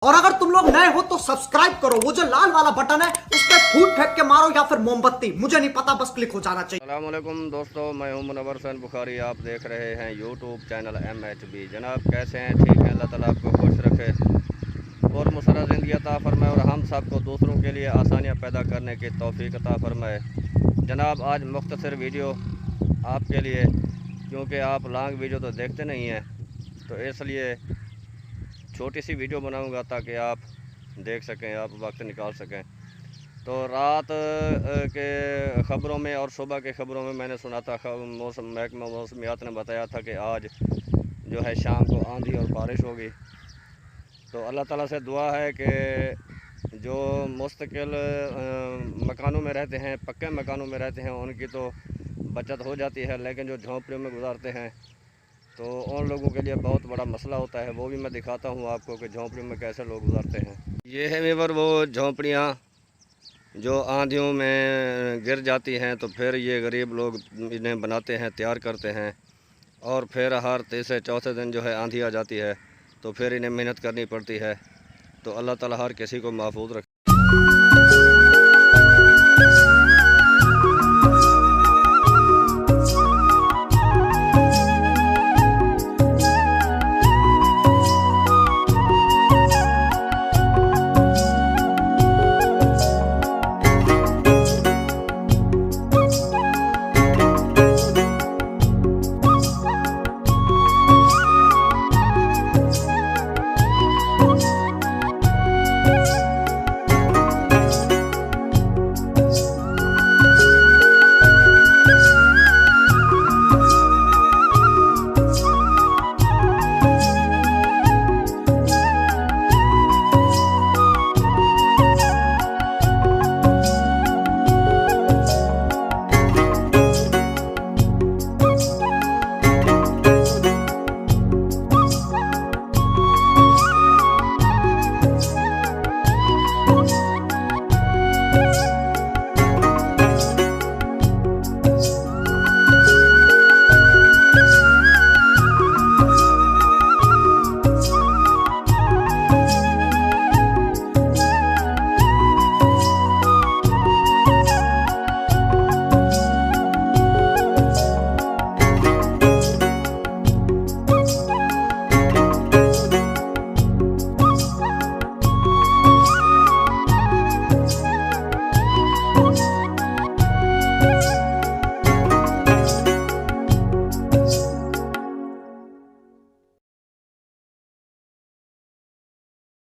और अगर तुम लोग नए हो तो सब्सक्राइब करो, वो जो लाल वाला बटन है उस पर फूट फेंक के मारो या फिर मोमबत्ती, मुझे नहीं पता, बस क्लिक हो जाना चाहिए। अस्सलाम वालेकुम दोस्तों, मैं हूं मुनव्वर हुसैन बुखारी। आप देख रहे हैं यूट्यूब चैनल MHB। जनाब कैसे हैं? ठीक हैं? अल्लाह ताला आपको खुश रखे और मुसर्रत ज़िंदगी अता फरमाए और हम सबको दूसरों के लिए आसानियां पैदा करने की तौफीक अता फरमाए। जनाब आज मुख्तसर वीडियो आपके लिए, क्योंकि आप लॉन्ग वीडियो तो देखते नहीं हैं, तो इसलिए छोटी सी वीडियो बनाऊंगा ताकि आप देख सकें, आप वक्त निकाल सकें। तो रात के ख़बरों में और सुबह के ख़बरों में मैंने सुना था, मौसम महकमा मौसमियात ने बताया था कि आज जो है शाम को आंधी और बारिश होगी। तो अल्लाह ताला से दुआ है कि जो मुस्तकिल मकानों में रहते हैं, पक्के मकानों में रहते हैं, उनकी तो बचत हो जाती है, लेकिन जो झोंपड़ियों में गुजारते हैं तो उन लोगों के लिए बहुत बड़ा मसला होता है। वो भी मैं दिखाता हूँ आपको कि झोंपड़ियों में कैसे लोग गुजारते हैं। ये है मेवर वो झोंपड़ियाँ जो आंधियों में गिर जाती हैं, तो फिर ये गरीब लोग इन्हें बनाते हैं, तैयार करते हैं, और फिर हर तीसरे चौथे दिन जो है आंधी आ जाती है, तो फिर इन्हें मेहनत करनी पड़ती है। तो अल्लाह ताला हर किसी को महफूज रखे।